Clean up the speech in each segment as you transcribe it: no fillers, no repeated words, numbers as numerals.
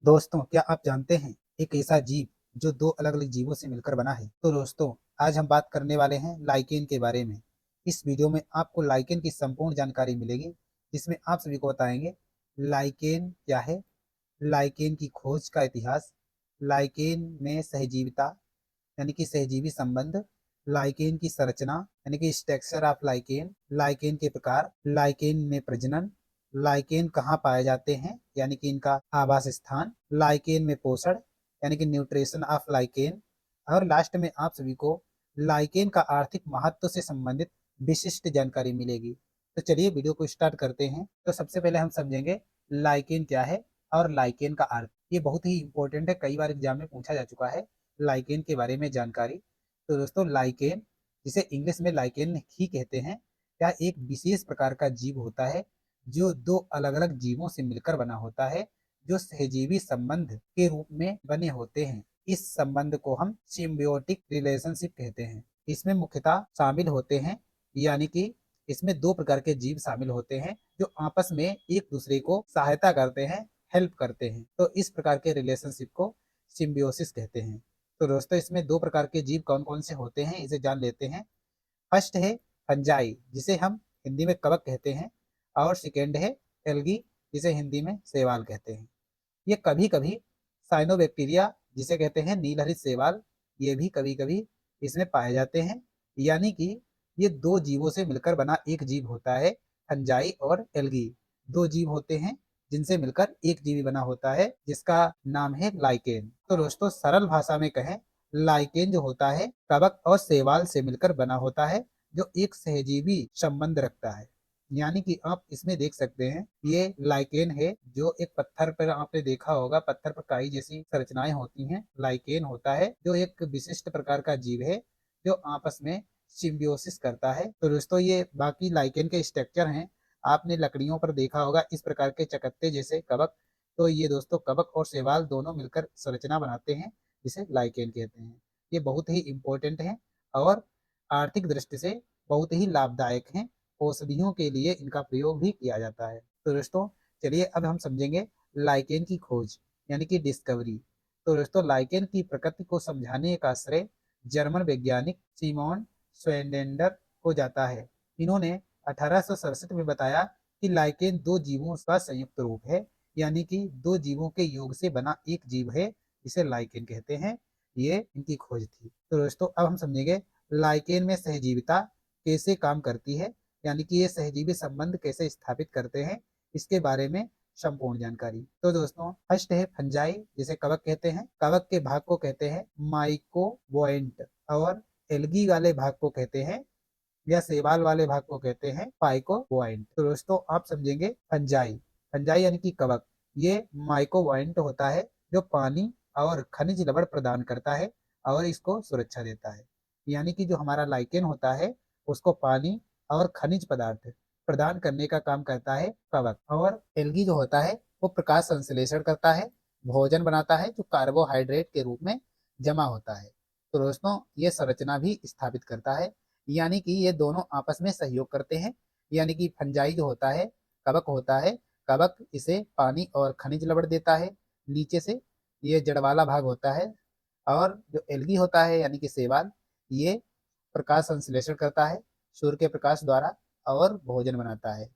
दोस्तों, क्या आप जानते हैं एक ऐसा जीव जो दो अलग अलग जीवों से मिलकर बना है? तो दोस्तों, आज हम बात करने वाले हैं लाइकेन के बारे में। इस वीडियो में आपको लाइकेन की संपूर्ण जानकारी मिलेगी, जिसमें आप सभी को बताएंगे लाइकेन क्या है, लाइकेन की खोज का इतिहास, लाइकेन में सहजीविता यानी कि सहजीवी संबंध, लाइकेन की संरचना यानी कि स्ट्रक्चर ऑफ लाइकेन, लाइकेन के प्रकार, लाइकेन में प्रजनन, लाइकेन कहाँ पाए जाते हैं यानी कि इनका आवास स्थान, लाइकेन में पोषण यानी कि न्यूट्रिशन ऑफ लाइकेन, और लास्ट में आप सभी को लाइकेन का आर्थिक महत्व से संबंधित विशिष्ट जानकारी मिलेगी। तो चलिए वीडियो को स्टार्ट करते हैं। तो सबसे पहले हम समझेंगे लाइकेन क्या है और लाइकेन का अर्थ। ये बहुत ही इंपॉर्टेंट है, कई बार एग्जाम में पूछा जा चुका है लाइकेन के बारे में जानकारी। तो दोस्तों, लाइकेन, जिसे इंग्लिश में लाइकेन ही कहते हैं, यह एक विशेष प्रकार का जीव होता है जो दो अलग अलग जीवों से मिलकर बना होता है, जो सहजीवी संबंध के रूप में बने होते हैं। इस संबंध को हम सिम्बियोटिक रिलेशनशिप कहते हैं। इसमें मुख्यतः शामिल होते हैं, यानी कि इसमें दो प्रकार के जीव शामिल होते हैं जो आपस में एक दूसरे को सहायता करते हैं, हेल्प करते हैं। तो इस प्रकार के रिलेशनशिप को सिम्बियोसिस कहते हैं। तो दोस्तों, इसमें दो प्रकार के जीव कौन कौन से होते हैं, इसे जान लेते हैं। फर्स्ट है फंजाई, जिसे हम हिंदी में कवक कहते हैं, और सेकेंड है एल्गी, जिसे हिंदी में शैवाल कहते हैं। ये कभी कभी साइनोबैक्टीरिया, जिसे कहते हैं नीलहरित शैवाल, ये भी कभी कभी इसमें पाए जाते हैं। यानी कि ये दो जीवों से मिलकर बना एक जीव होता है। फंजाई और एल्गी दो जीव होते हैं जिनसे मिलकर एक जीवी बना होता है, जिसका नाम है लाइकेन। तो दोस्तों, सरल भाषा में कहें, लाइकेन जो होता है कवक और शैवाल से मिलकर बना होता है, जो एक सहजीवी संबंध रखता है। यानी कि आप इसमें देख सकते हैं, ये लाइकेन है जो एक पत्थर पर आपने देखा होगा, पत्थर पर काई जैसी संरचनाएं होती हैं, लाइकेन होता है जो एक विशिष्ट प्रकार का जीव है जो आपस में सिम्बियोसिस करता है। तो दोस्तों, ये बाकी लाइकेन के स्ट्रक्चर हैं। आपने लकड़ियों पर देखा होगा इस प्रकार के चकत्ते जैसे कवक। तो ये दोस्तों, कवक और शैवाल दोनों मिलकर संरचना बनाते हैं, जिसे लाइकेन कहते हैं। ये बहुत ही इंपॉर्टेंट है और आर्थिक दृष्टि से बहुत ही लाभदायक हैं। औषधियों के लिए इनका प्रयोग भी किया जाता है। तो दोस्तों, चलिए अब हम समझेंगे लाइकेन की खोज यानी कि डिस्कवरी। तो दोस्तों, लाइकेन की प्रकृति को समझाने का श्रेय जर्मन वैज्ञानिक सीमोन स्वेडेंडर को जाता है। इन्होंने 1867 में बताया कि लाइकेन दो जीवों का संयुक्त रूप है, यानी कि दो जीवों के योग से बना एक जीव है, जिसे लाइकेन कहते हैं। ये इनकी खोज थी। तो दोस्तों, अब हम समझेंगे लाइकेन में सहजीविता कैसे काम करती है, यानी कि ये सहजीवी संबंध कैसे स्थापित करते हैं, इसके बारे में संपूर्ण जानकारी। तो दोस्तों, फर्स्ट है फंजाई, जिसे कवक कहते हैं। कवक के भाग को कहते हैं माइकोवोएंट, और एल्गी वाले भाग को कहते हैं, या शैवाल वाले भाग को कहते हैं पाइकोवोएंट। तो दोस्तों, आप समझेंगे फंजाई। फंजाई यानी कि कवक, ये माइकोवोएंट होता है जो पानी और खनिज लवण प्रदान करता है और इसको सुरक्षा देता है। यानी कि जो हमारा लाइकेन होता है, उसको पानी और खनिज पदार्थ प्रदान करने का काम करता है कवक। और एल्गी जो होता है, वो प्रकाश संश्लेषण करता है, भोजन बनाता है जो कार्बोहाइड्रेट के रूप में जमा होता है। तो दोस्तों, ये संरचना भी स्थापित करता है, यानी कि ये दोनों आपस में सहयोग करते हैं। यानी कि फंजाई जो होता है, कवक होता है, कवक इसे पानी और खनिज लवण देता है नीचे से, ये जड़ वाला भाग होता है। और जो एल्गी होता है यानी कि शैवाल, ये प्रकाश संश्लेषण करता है सूर्य के प्रकाश द्वारा और भोजन बनाता है,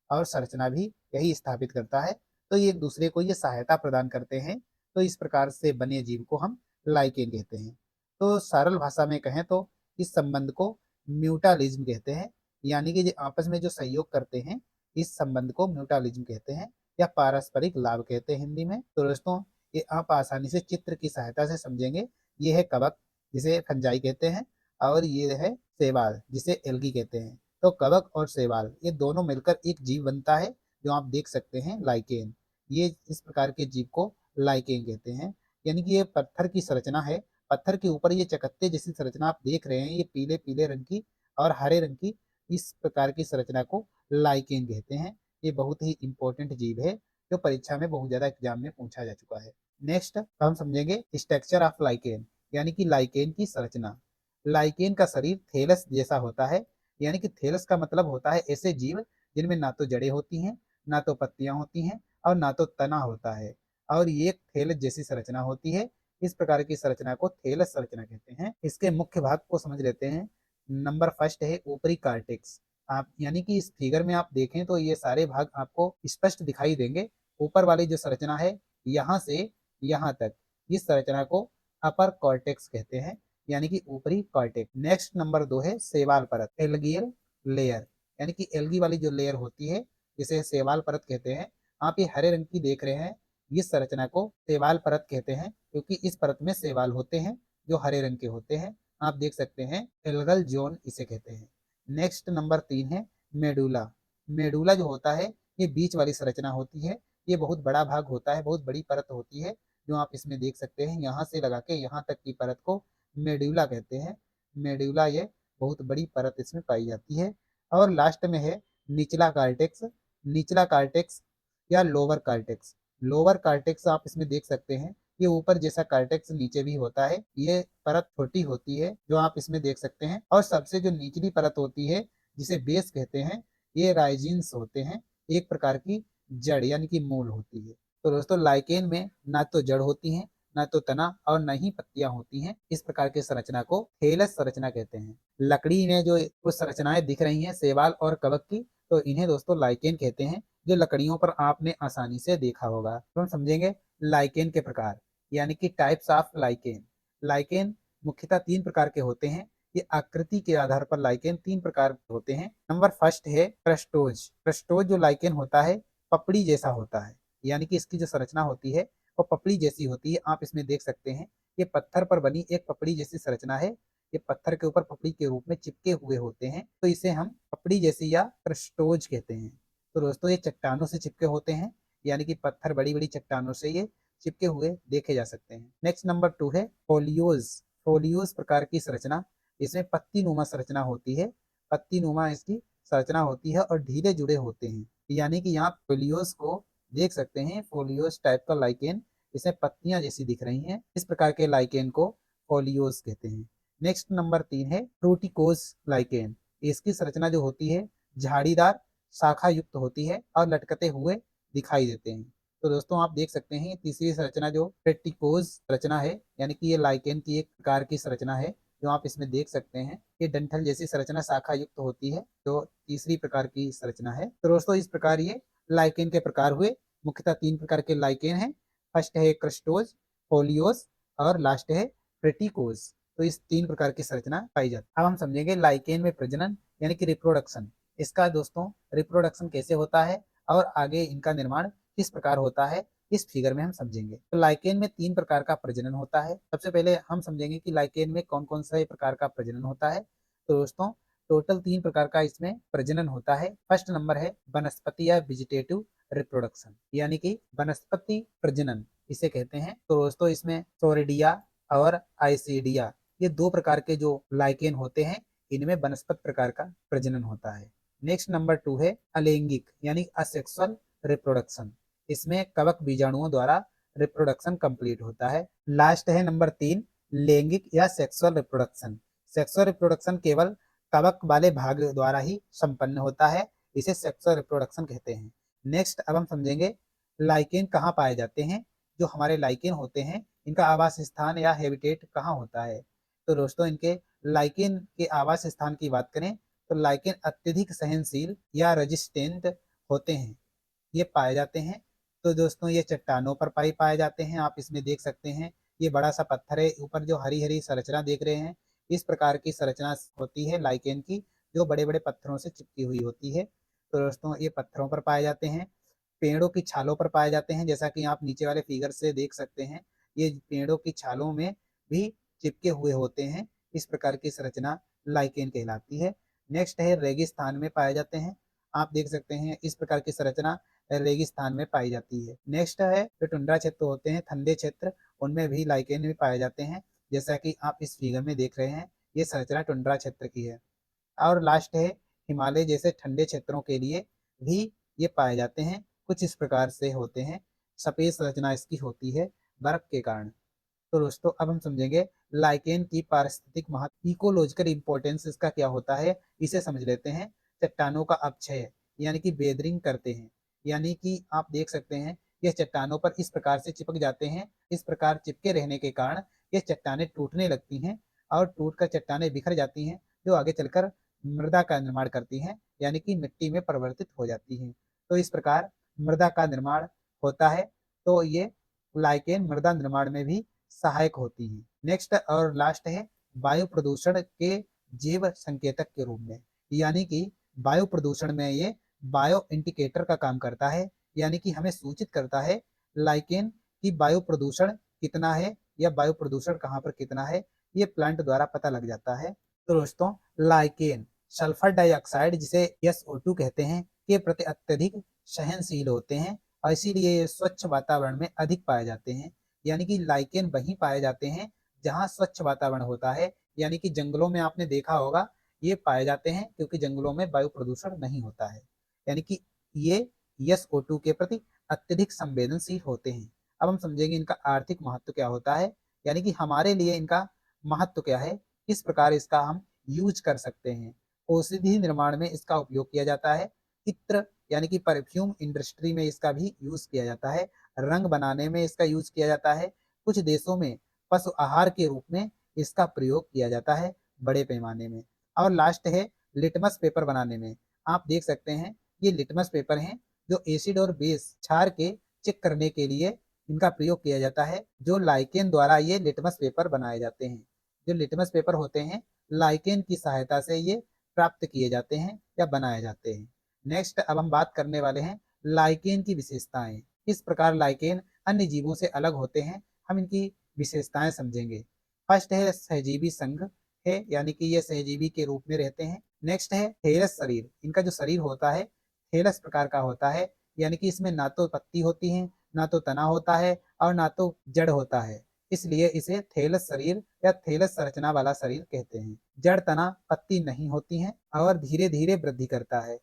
और संरचना भी यही स्थापित करता है। तो ये एक दूसरे को ये सहायता प्रदान करते हैं। तो इस प्रकार से बने जीव को हम लाइकेन कहते हैं। तो सरल भाषा में कहें तो इस संबंध को म्यूटालिज्म कहते हैं, यानी कि जो आपस में जो सहयोग करते हैं, इस संबंध को म्यूटालिज्म कहते हैं, या पारस्परिक लाभ कहते हैं हिंदी में। तो दोस्तों, ये आप आसानी से चित्र की सहायता से समझेंगे। ये है कवक, जिसे फंजाई कहते हैं, और ये है शैवाल, जिसे एल्गी कहते हैं। तो कवक और शैवाल ये दोनों मिलकर एक जीव बनता है, जो आप देख सकते हैं लाइकेन। ये इस प्रकार के जीव को लाइकेन कहते हैं। यानी कि ये पत्थर की संरचना है, पत्थर के ऊपर ये चकत्ते जैसी संरचना आप देख रहे हैं, ये पीले पीले रंग की और हरे रंग की, इस प्रकार की संरचना को लाइकेन कहते हैं। ये बहुत ही इंपॉर्टेंट जीव है, जो परीक्षा में बहुत ज्यादा एग्जाम में पूछा जा चुका है। नेक्स्ट हम समझेंगे स्ट्रक्चर ऑफ लाइकेन, यानी कि लाइकेन की संरचना। लाइकेन का शरीर थैलस जैसा होता है, यानी कि थैलस का मतलब होता है ऐसे जीव जिनमें ना तो जड़ें होती हैं, ना तो पत्तियां होती हैं, और ना तो तना होता है। और ये एक थैलस जैसी संरचना होती है। इस प्रकार की संरचना को थैलस संरचना कहते हैं। इसके मुख्य भाग को समझ लेते हैं। नंबर फर्स्ट है ऊपरी कार्टेक्स। आप यानी कि इस फिगर में आप देखें तो ये सारे भाग आपको स्पष्ट दिखाई देंगे। ऊपर वाली जो संरचना है यहाँ से यहाँ तक, इस संरचना को अपर कॉर्टेक्स कहते हैं, यानी कि ऊपरी कॉर्टेक्स। नेक्स्ट नंबर 2 है शैवाल परत, एल्गियल लेयर, यानी कि एल्गी वाली जो लेयर होती है जिसे शैवाल परत कहते हैं। आप ये हरे रंग की देख रहे हैं, इस संरचना को शैवाल परत कहते हैं, क्योंकि इस परत में शैवाल होते हैं जो हरे रंग के होते हैं। आप देख सकते हैं एल्गल जोन इसे कहते हैं। नेक्स्ट नंबर 3 है मेडुला। मेडुला जो होता है ये बीच वाली संरचना होती है। ये बहुत बड़ा भाग होता है, बहुत बड़ी परत होती है, जो आप इसमें देख सकते हैं। यहाँ से लगा के यहाँ तक की परत को मेडुला कहते हैं। मेडुला ये बहुत बड़ी परत इसमें पाई जाती है। और लास्ट में है निचला कार्टेक्स। निचला कार्टेक्स या लोअर कार्टेक्स। लोअर कार्टेक्स आप इसमें देख सकते हैं, ये ऊपर जैसा कार्टेक्स नीचे भी होता है। ये परत छोटी होती है जो आप इसमें देख सकते हैं। और सबसे जो निचली परत होती है जिसे बेस कहते हैं, ये राइजिन्स होते हैं, एक प्रकार की जड़ यानी कि मूल होती है। तो दोस्तों लाइकेन में ना तो जड़ होती है, ना तो तना और न ही पत्तियां होती हैं। इस प्रकार की संरचना को थैलस संरचना कहते हैं। लकड़ी में जो कुछ संरचनाएं दिख रही हैं शैवाल और कवक की, तो इन्हें दोस्तों लाइकेन कहते हैं, जो लकड़ियों पर आपने आसानी से देखा होगा। तो हम समझेंगे लाइकेन के प्रकार, यानी कि टाइप्स ऑफ लाइकेन। लाइकेन मुख्यतः 3 प्रकार के होते हैं। ये आकृति के आधार पर लाइकेन 3 प्रकार के होते हैं। नंबर फर्स्ट है क्रस्टोज। क्रस्टोज जो लाइकेन होता है पपड़ी जैसा होता है, यानी कि इसकी जो संरचना होती है वो पपड़ी जैसी होती है। आप इसमें देख सकते हैं ये पत्थर पर बनी एक पपड़ी जैसी संरचना है। ये पत्थर के ऊपर पपड़ी के रूप में चिपके हुए होते हैं, तो इसे हम पपड़ी जैसी या क्रस्टोज कहते हैं। तो दोस्तों ये चट्टानों से चिपके होते हैं, यानी कि पत्थर बड़ी बड़ी चट्टानों से ये चिपके हुए देखे जा सकते हैं। नेक्स्ट नंबर 2 है फोलियोज। फोलियोज प्रकार की संरचना, इसमें पत्ती नुमा संरचना होती है। पत्ती नुमा इसकी संरचना होती है और ढीले जुड़े होते हैं, यानी कि यहाँ फोलियोज को देख सकते हैं। फोलियोज टाइप का लाइकेन, इसमें पत्तियां जैसी दिख रही हैं। इस प्रकार के लाइकेन को फोलियोज कहते हैं। नेक्स्ट नंबर 3 है फ्रूटिकोज लाइकेन। इसकी संरचना जो होती है झाड़ीदार शाखा युक्त होती है और लटकते हुए दिखाई देते हैं। तो दोस्तों आप देख सकते हैं तीसरी संरचना जो फ्रेटिकोज संरचना है, यानी कि ये लाइकेन की एक प्रकार की संरचना है, जो आप इसमें देख सकते हैं। ये डंठल जैसी संरचना शाखा युक्त होती है, जो तीसरी प्रकार की संरचना है। तो दोस्तों इस प्रकार ये लाइकेन के प्रकार हुए। मुख्यतः 3 प्रकार के लाइकेन हैं। फर्स्ट है क्रस्टोज, फोलियोस और लास्ट है फ्रेटिकोज। तो इस 3 प्रकार की संरचना पाई जाती है। अब हम समझेंगे लाइकेन में प्रजनन यानी कि रिप्रोडक्शन। इसका दोस्तों रिप्रोडक्शन कैसे होता है और आगे इनका निर्माण किस प्रकार होता है, इस फिगर में हम समझेंगे। तो लाइकेन में 3 प्रकार का प्रजनन होता है। सबसे पहले हम समझेंगे कि लाइकेन में कौन कौन सा प्रकार का प्रजनन होता है। तो दोस्तों टोटल 3 प्रकार का इसमें प्रजनन होता है। फर्स्ट नंबर है वनस्पति या वेजिटेटिव रिप्रोडक्शन, यानी कि वनस्पति प्रजनन इसे कहते हैं। तो दोस्तों इसमें सोरिडिया और आइसिडिया, ये 2 प्रकार के जो लाइकेन होते हैं, इनमें वनस्पति प्रकार का प्रजनन होता है। नेक्स्ट नंबर 2 है अलैंगिक यानी असेक्सुअल रिप्रोडक्शन। इसमें कवक बीजाणुओं द्वारा रिप्रोडक्शन कंप्लीट होता है। लास्ट है नंबर 3 लैंगिक या सेक्सुअल रिप्रोडक्शन। सेक्सुअल रिप्रोडक्शन केवल कवक वाले भाग द्वारा ही संपन्न होता है, इसे सेक्सुअल रिप्रोडक्शन कहते हैं। नेक्स्ट अब हम समझेंगे लाइकेन कहाँ पाए जाते हैं। जो हमारे लाइकेन होते हैं इनका आवास स्थान या हैबिटेट कहाँ होता है। तो दोस्तों इनके लाइकेन के आवास स्थान की बात करें तो लाइकेन अत्यधिक सहनशील या रेजिस्टेंट होते हैं, ये पाए जाते हैं। तो दोस्तों ये चट्टानों पर पाए जाते हैं। आप इसमें देख सकते हैं ये बड़ा सा पत्थर है, ऊपर जो हरी हरी संरचना देख रहे हैं, इस प्रकार की संरचना होती है लाइकेन की, जो बड़े बड़े पत्थरों से चिपकी हुई होती है। तो दोस्तों ये पत्थरों पर पाए जाते हैं, पेड़ों की छालों पर पाए जाते हैं, जैसा कि आप नीचे वाले फिगर से देख सकते हैं। ये पेड़ों की छालों में भी चिपके हुए होते हैं। इस प्रकार की संरचना लाइकेन कहलाती है। नेक्स्ट है रेगिस्तान में पाए जाते हैं। आप देख सकते हैं इस प्रकार की संरचना रेगिस्तान में पाई जाती है। नेक्स्ट है जो टुंड्रा क्षेत्र होते हैं, ठंडे क्षेत्र, उनमें भी लाइकेन में पाए जाते हैं, जैसा कि आप इस फिगर में देख रहे हैं। ये संरचना टुंड्रा क्षेत्र की है। और लास्ट है हिमालय जैसे ठंडे क्षेत्रों के लिए भी ये पाए जाते हैं। कुछ इस प्रकार से होते हैं, सफेद संरचना इसकी होती है बर्फ के कारण। तो दोस्तों अब हम समझेंगे लाइकेन की पारिस्थितिक महत्व, इकोलॉजिकल इंपॉर्टेंस इसका क्या होता है, इसे समझ लेते हैं। चट्टानों का अपक्षय यानी कि वेदरिंग करते हैं, यानी कि आप देख सकते हैं ये चट्टानों पर इस प्रकार से चिपक जाते हैं। इस प्रकार चिपके रहने के कारण ये चट्टानें टूटने लगती हैं और टूटकर चट्टानें बिखर जाती हैं, जो आगे चलकर मृदा का निर्माण करती हैं, यानी कि मिट्टी में परिवर्तित हो जाती हैं। तो इस प्रकार मृदा का निर्माण होता है। तो ये लाइकेन मृदा निर्माण में भी सहायक होती हैं। नेक्स्ट और लास्ट है वायु प्रदूषण के जैव संकेतक के रूप में, यानी कि वायु प्रदूषण में ये बायो इंडिकेटर का काम करता है, यानी कि हमें सूचित करता है लाइकेन की वायु प्रदूषण कितना है या वायु प्रदूषण कहाँ पर कितना है, ये प्लांट द्वारा पता लग जाता है। तो दोस्तों लाइकेन सल्फर डाइऑक्साइड जिसे SO2 कहते हैं के प्रति अत्यधिक सहनशील होते हैं और इसीलिए ये स्वच्छ वातावरण में अधिक पाए जाते हैं। यानी कि लाइकेन वहीं पाए जाते हैं जहाँ स्वच्छ वातावरण होता है, यानी कि जंगलों में आपने देखा होगा ये पाए जाते हैं क्योंकि जंगलों में वायु प्रदूषण नहीं होता है। यानी कि ये SO2 के प्रति अत्यधिक संवेदनशील होते हैं। अब हम समझेंगे इनका आर्थिक महत्व क्या होता है, यानी कि हमारे लिए इनका महत्व क्या है, किस प्रकार इसका हम यूज कर सकते हैं। औषधि निर्माण में इसका उपयोग किया जाता है, इत्र यानी कि परफ्यूम इंडस्ट्री में इसका भी यूज किया जाता है, रंग बनाने में इसका यूज किया जाता है, कुछ देशों में पशु आहार के रूप में इसका प्रयोग किया जाता है बड़े पैमाने में। और लास्ट है लिटमस पेपर बनाने में। आप देख सकते हैं ये लिटमस पेपर हैं जो एसिड और बेस क्षार के चेक करने के लिए इनका प्रयोग किया जाता है, जो लाइकेन द्वारा ये लिटमस पेपर बनाए जाते हैं। जो लिटमस पेपर होते हैं लाइकेन की सहायता से ये प्राप्त किए जाते हैं या बनाए जाते हैं। नेक्स्ट अब हम बात करने वाले हैं लाइकेन की विशेषताएं, किस प्रकार लाइकेन अन्य जीवों से अलग होते हैं, हम इनकी विशेषताएं समझेंगे। फर्स्ट है सहजीवी संघ है, यानी कि ये सहजीवी के रूप में रहते हैं। नेक्स्ट है थेलस शरीर, इनका जो शरीर होता है थेलस प्रकार का होता है, यानी कि इसमें ना तो पत्ती होती है, ना तो तना होता है और ना तो जड़ होता है, इसलिए इसे थेलस शरीर या थेलस संरचना वाला शरीर कहते हैं। जड़ तना पत्ती नहीं होती हैं और धीरे धीरे वृद्धि करता है।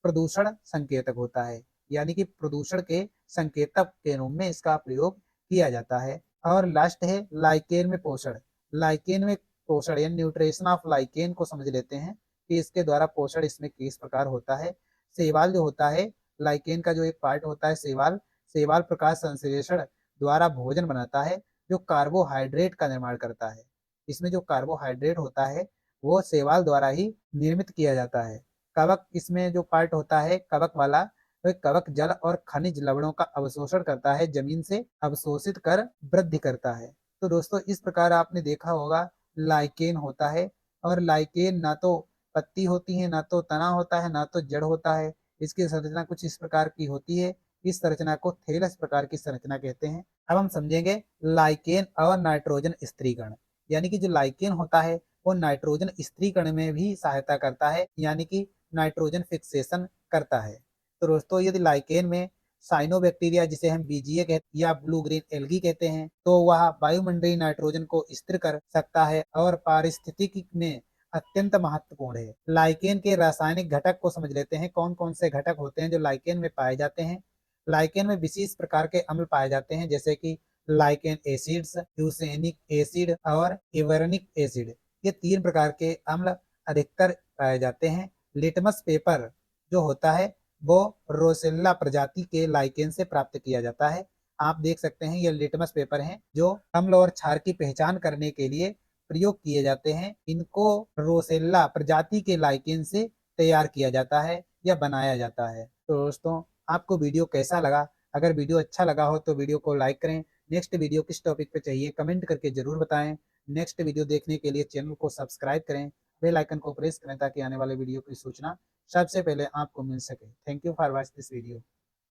प्रदूषण संकेतक होता है, यानी कि प्रदूषण के संकेतक के रूप में इसका प्रयोग किया जाता है। और लास्ट है लाइकेन में पोषण। लाइकेन में पोषण या न्यूट्रिशन ऑफ लाइकेन को समझ लेते हैं कि इसके द्वारा पोषण इसमें किस प्रकार होता है। शैवाल जो होता है लाइकेन का जो एक पार्ट होता है शैवाल, शैवाल प्रकाश संश्लेषण द्वारा भोजन बनाता है जो कार्बोहाइड्रेट का निर्माण करता है। इसमें जो कार्बोहाइड्रेट होता है वो शैवाल द्वारा ही निर्मित किया जाता है। कवक इसमें जो पार्ट होता है कवक वाला, तो कवक जल और खनिज लवणों का अवशोषण करता है, जमीन से अवशोषित कर वृद्धि करता है। तो दोस्तों इस प्रकार आपने देखा होगा लाइकेन होता है, और लाइकेन ना तो पत्ती होती है, ना तो तना होता है, ना तो जड़ होता है। इसकी संरचना कुछ इस प्रकार की होती है। इस संरचना को थेलस प्रकार की संरचना कहते हैं। अब हम समझेंगे लाइकेन और नाइट्रोजन स्थिरीकरण, यानी कि जो लाइकेन होता है वो नाइट्रोजन स्थिरीकरण में भी सहायता करता है, यानी कि नाइट्रोजन फिक्सेशन करता है। तो दोस्तों यदि लाइकेन में साइनोबैक्टीरिया जिसे हम बीजीए कहते या ब्लू ग्रीन एल्गी कहते हैं, तो वह वायुमंडलीय नाइट्रोजन को स्थिर कर सकता है और पारिस्थितिकी में अत्यंत महत्वपूर्ण है। लाइकेन के रासायनिक घटक को समझ लेते हैं, कौन कौन से घटक होते हैं जो लाइकेन में पाए जाते हैं। लाइकेन में विशेष प्रकार के अम्ल पाए जाते हैं, जैसे कि लाइकेन एसिड्स, ल्यूसेनिक एसिड और इवरनिक एसिड। ये 3 प्रकार के अम्ल अधिकतर पाए जाते हैं। लिटमस पेपर जो होता है वो रोसेल्ला प्रजाति के लाइकेन से प्राप्त किया जाता है। आप देख सकते हैं ये लिटमस पेपर हैं जो अम्ल और क्षार की पहचान करने के लिए प्रयोग किए जाते हैं। इनको रोसेल्ला प्रजाति के लाइकेन से तैयार किया जाता है या बनाया जाता है। तो दोस्तों आपको वीडियो कैसा लगा? अगर वीडियो अच्छा लगा हो तो वीडियो को लाइक करें। नेक्स्ट वीडियो किस टॉपिक पे चाहिए कमेंट करके जरूर बताएं। नेक्स्ट वीडियो देखने के लिए चैनल को सब्सक्राइब करें, बेल आइकन को प्रेस करें ताकि आने वाले वीडियो की सूचना सबसे पहले आपको मिल सके। Thank you for watching this video.